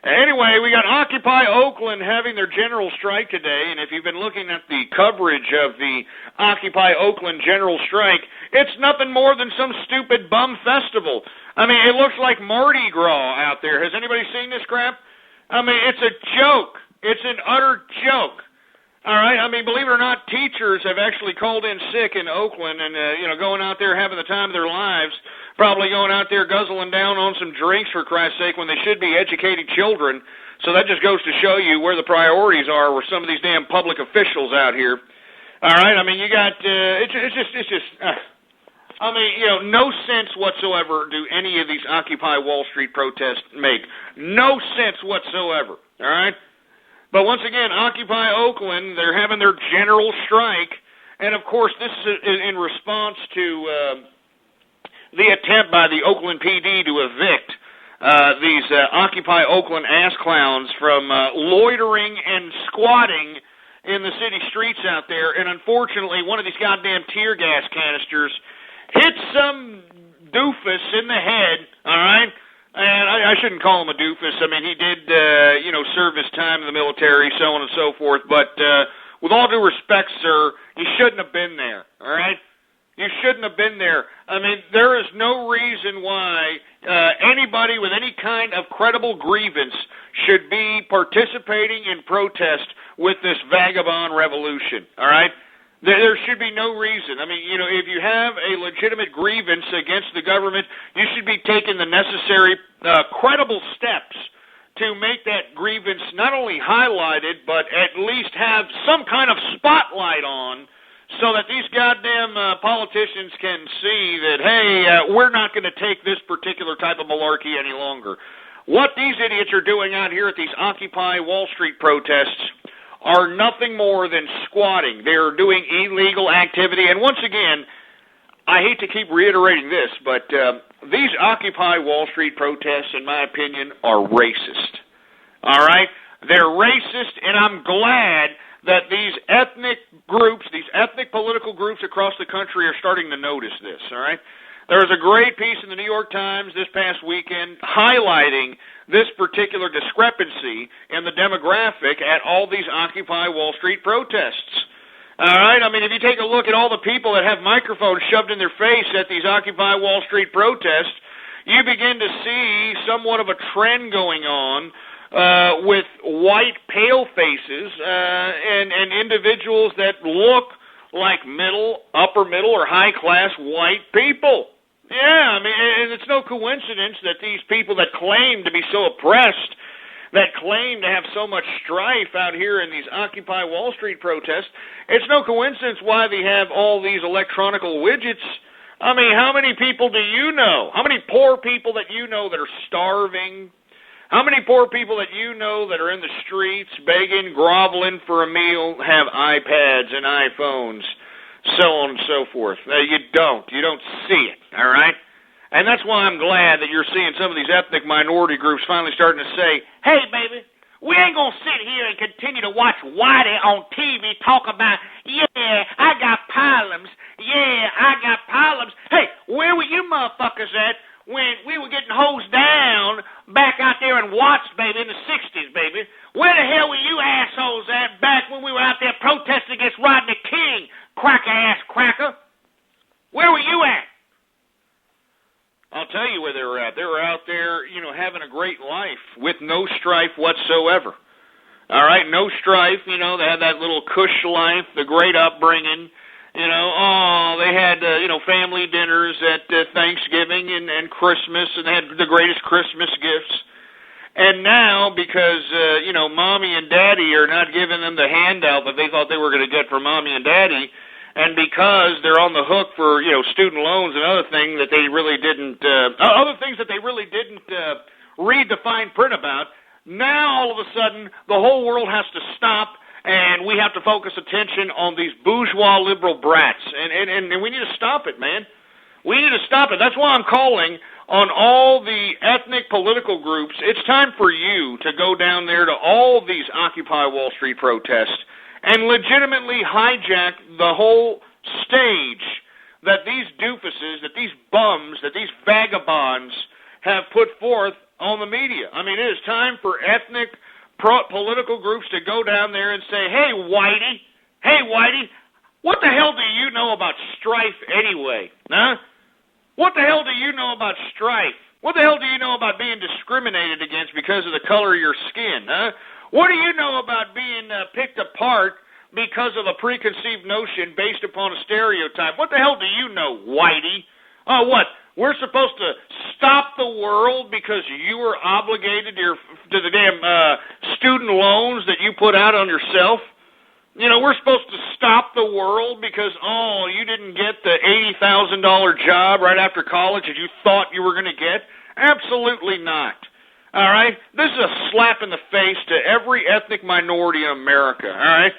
Anyway, we got Occupy Oakland having their general strike today, and if you've been looking at the coverage of the Occupy Oakland general strike, it's nothing more than some stupid bum festival. I mean, it looks like Mardi Gras out there. Has anybody seen this crap? I mean, it's a joke. It's an utter joke. All right, I mean, believe it or not, teachers have actually called in sick in Oakland and, going out there having the time of their lives, probably going out there guzzling down on some drinks, for Christ's sake, when they should be educating children. So that just goes to show you where the priorities are with some of these damn public officials out here. All right, I mean, you got, no sense whatsoever do any of these Occupy Wall Street protests make. No sense whatsoever, all right? But once again, Occupy Oakland, they're having their general strike, and of course this is in response to the attempt by the Oakland PD to evict these Occupy Oakland ass clowns from loitering and squatting in the city streets out there, and unfortunately one of these goddamn tear gas canisters hit some doofus in the head, all right? And I shouldn't call him a doofus. I mean, he did, serve his time in the military, so on and so forth. But with all due respect, sir, you shouldn't have been there, all right? You shouldn't have been there. I mean, there is no reason why anybody with any kind of credible grievance should be participating in protest with this vagabond revolution, all right? There should be no reason. I mean, if you have a legitimate grievance against the government, you should be taking the necessary credible steps to make that grievance not only highlighted, but at least have some kind of spotlight on so that these goddamn politicians can see that, hey, we're not going to take this particular type of malarkey any longer. What these idiots are doing out here at these Occupy Wall Street protests are nothing more than squatting. They're doing illegal activity. And once again, I hate to keep reiterating this, but these Occupy Wall Street protests, in my opinion, are racist. All right? They're racist, and I'm glad that these ethnic groups, these ethnic political groups across the country are starting to notice this, all right? There was a great piece in the New York Times this past weekend highlighting this particular discrepancy in the demographic at all these Occupy Wall Street protests. All right? I mean, if you take a look at all the people that have microphones shoved in their face at these Occupy Wall Street protests, you begin to see somewhat of a trend going on with white pale faces and individuals that look like upper middle, or high-class white people. Yeah, I mean, and it's no coincidence that these people that claim to be so oppressed, that claim to have so much strife out here in these Occupy Wall Street protests, it's no coincidence why they have all these electronical widgets. I mean, how many people do you know? How many poor people that you know that are starving? How many poor people that you know that are in the streets begging, groveling for a meal, have iPads and iPhones, so on and so forth? You don't see it, all right? And that's why I'm glad that you're seeing some of these ethnic minority groups finally starting to say, hey, baby, we ain't going to sit here and continue to watch Whitey on TV talk about, yeah, I got problems. Yeah, I got problems. Hey, where were you motherfuckers at when we were getting hosed down back out there in Watts, baby, in the 60s, baby? Where the hell were you assholes at back when we were out there protesting against Rodney King, cracker-ass cracker? Where were you at? I'll tell you where they were at. They were out there, having a great life with no strife whatsoever. All right, no strife. They had that little cush life, the great upbringing. They had, family dinners at Thanksgiving and Christmas, and they had the greatest Christmas gifts. And now, because, Mommy and Daddy are not giving them the handout that they thought they were going to get from Mommy and Daddy, and because they're on the hook for, student loans and other things that they really didn't, read the fine print about, now all of a sudden the whole world has to stop, and we have to focus attention on these bourgeois liberal brats. And we need to stop it, man. We need to stop it. That's why I'm calling on all the ethnic political groups. It's time for you to go down there to all these Occupy Wall Street protests and legitimately hijack the whole stage that these doofuses, that these bums, that these vagabonds have put forth on the media. I mean, it is time for ethnic political groups to go down there and say, hey, Whitey, what the hell do you know about strife anyway? Huh? What the hell do you know about strife? What the hell do you know about being discriminated against because of the color of your skin? Huh? What do you know about being picked apart because of a preconceived notion based upon a stereotype? What the hell do you know, Whitey? Oh, what? We're supposed to stop the world because you were obligated to the damn student loans that you put out on yourself? You know, we're supposed to stop the world because, you didn't get the $80,000 job right after college that you thought you were going to get? Absolutely not. All right? This is a slap in the face to every ethnic minority in America, all right?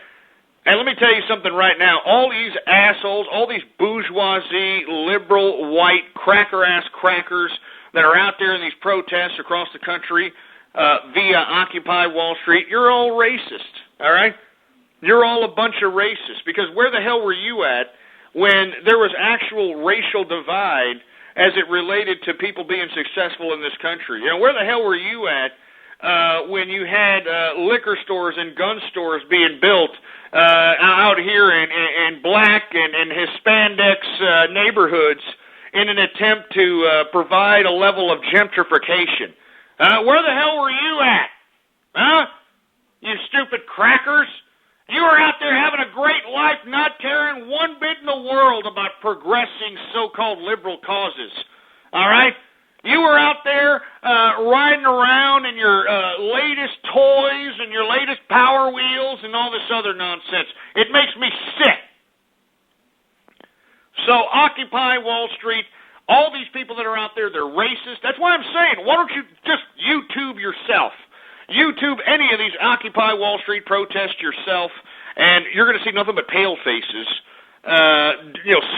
And let me tell you something right now. All these assholes, all these bourgeoisie, liberal, white, cracker-ass crackers that are out there in these protests across the country via Occupy Wall Street, you're all racist, all right? You're all a bunch of racists, because where the hell were you at when there was actual racial divide as it related to people being successful in this country? You know, where the hell were you at when you had liquor stores and gun stores being built out here in black and Hispanics neighborhoods in an attempt to provide a level of gentrification? Where the hell were you at? Huh? You stupid crackers? You were out there having a great life, not caring one bit in the world about progressing so-called liberal causes. All right? You were out there riding around in your latest toys and your latest Power Wheels and all this other nonsense. It makes me sick. So Occupy Wall Street, all these people that are out there, they're racist. That's why I'm saying, why don't you just YouTube yourself? YouTube any of these Occupy Wall Street protests yourself, and you're going to see nothing but pale faces,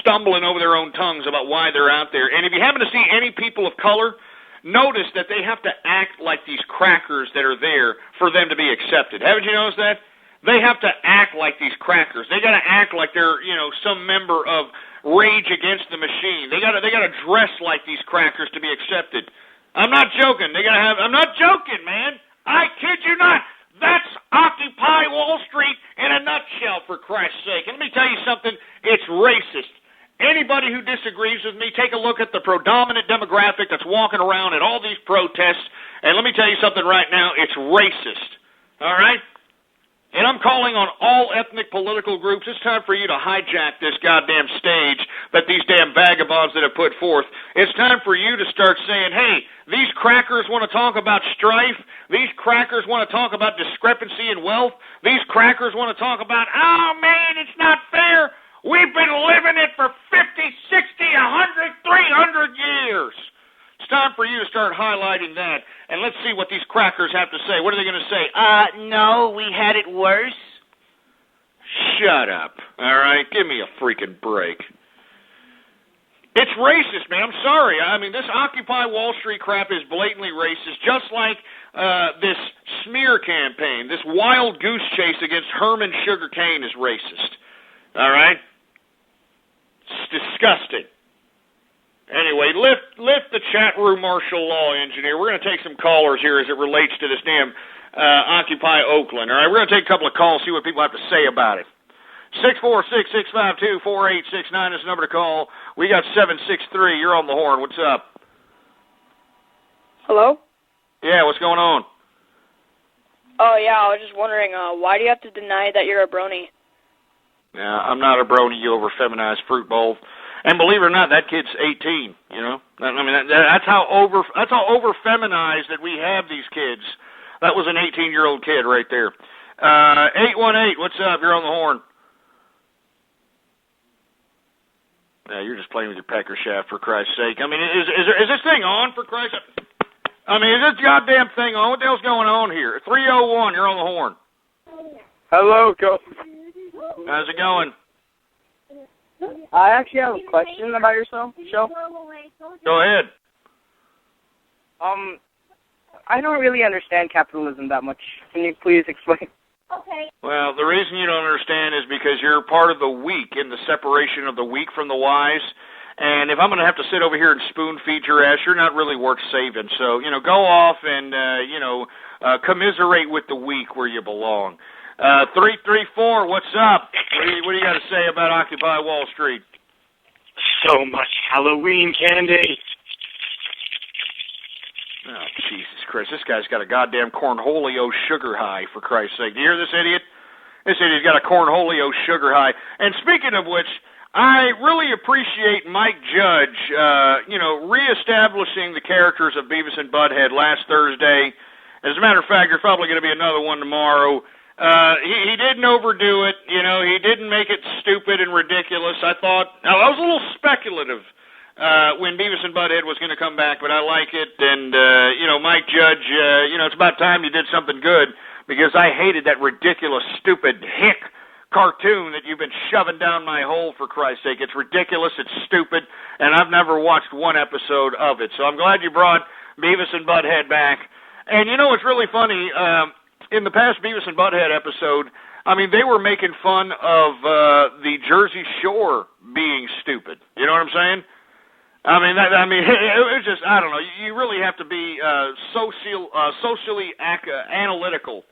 stumbling over their own tongues about why they're out there. And if you happen to see any people of color, notice that they have to act like these crackers that are there for them to be accepted. Haven't you noticed that? They have to act like these crackers. They got to act like they're, some member of Rage Against the Machine. They got to dress like these crackers to be accepted. I'm not joking. I'm not joking, man. I kid you not. That's Occupy Wall Street in a nutshell, for Christ's sake. And let me tell you something. It's racist. Anybody who disagrees with me, take a look at the predominant demographic that's walking around at all these protests, and let me tell you something right now. It's racist. All right? And I'm calling on all ethnic political groups. It's time for you to hijack this goddamn stage that these damn vagabonds that have put forth. It's time for you to start saying, hey, these crackers want to talk about strife. These crackers want to talk about discrepancy in wealth. These crackers want to talk about, oh, man, it's not fair. We've been living it for 50, 60, 100, 300 years. It's time for you to start highlighting that, and let's see what these crackers have to say. What are they going to say? No, we had it worse. Shut up, all right? Give me a freaking break. It's racist, man. I'm sorry. I mean, this Occupy Wall Street crap is blatantly racist, just like this smear campaign, this wild goose chase against Herman Sugar Cane is racist, all right? It's disgusting. Anyway, lift the chat room martial law engineer. We're going to take some callers here as it relates to this damn Occupy Oakland. All right, we're going to take a couple of calls, see what people have to say about it. 646-652-4869 is the number to call. We got 763. You're on the horn. What's up? Hello? Yeah, what's going on? Oh, yeah, I was just wondering, why do you have to deny that you're a brony? Yeah, I'm not a brony, you over-feminized fruit bowl. And believe it or not, that kid's 18, you know? I mean, that's how over-feminized that we have these kids. That was an 18-year-old kid right there. 818, what's up? You're on the horn. Yeah, you're just playing with your pecker shaft, for Christ's sake. I mean, is this thing on, for Christ's sake? I mean, is this goddamn thing on? What the hell's going on here? 301, you're on the horn. Hello, Coach. How's it going? I actually have a question about your show. Go ahead. I don't really understand capitalism that much. Can you please explain? Okay. Well, the reason you don't understand is because you're part of the weak in the separation of the weak from the wise. And if I'm going to have to sit over here and spoon feed your ass, you're not really worth saving. So, go off and, commiserate with the weak where you belong. 334, what's up? What do you got to say about Occupy Wall Street? So much Halloween candy. Oh, Jesus Christ. This guy's got a goddamn cornholio sugar high, for Christ's sake. Do you hear this idiot? This idiot's got a cornholio sugar high. And speaking of which, I really appreciate Mike Judge, reestablishing the characters of Beavis and Butthead last Thursday. As a matter of fact, there's probably going to be another one tomorrow. He didn't overdo it. He didn't make it stupid and ridiculous. I was a little speculative when Beavis and Butthead was going to come back, but I like it. And, Mike Judge, it's about time you did something good, because I hated that ridiculous, stupid hick cartoon that you've been shoving down my hole, for Christ's sake. It's ridiculous, it's stupid, and I've never watched one episode of it. So I'm glad you brought Beavis and Butthead back. And it's really funny, in the past Beavis and Butthead episode, they were making fun of the Jersey Shore being stupid. You know what I'm saying? It was just, I don't know, you really have to be socially analytical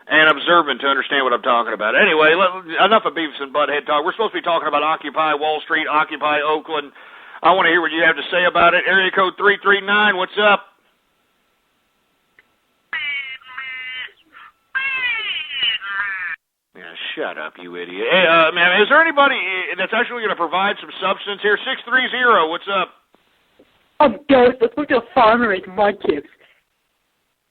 and observant to understand what I'm talking about. Anyway, enough of Beavis and Butthead talk. We're supposed to be talking about Occupy Wall Street, Occupy Oakland. I want to hear what you have to say about it. Area code 339, what's up? Yeah, shut up, you idiot. Hey, man, is there anybody that's actually going to provide some substance here? 630, what's up? Guys, let's look at a farmer and my kids.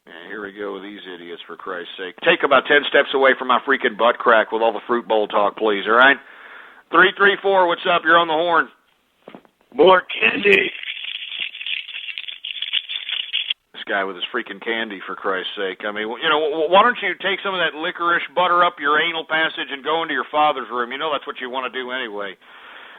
Yeah, here we go with these idiots, for Christ's sake. Take about 10 steps away from my freaking butt crack with all the fruit bowl talk, please, all right? 334, what's up? You're on the horn. More candy. This guy with his freaking candy, for Christ's sake. Why don't you take some of that licorice, butter up your anal passage, and go into your father's room? That's what you want to do anyway.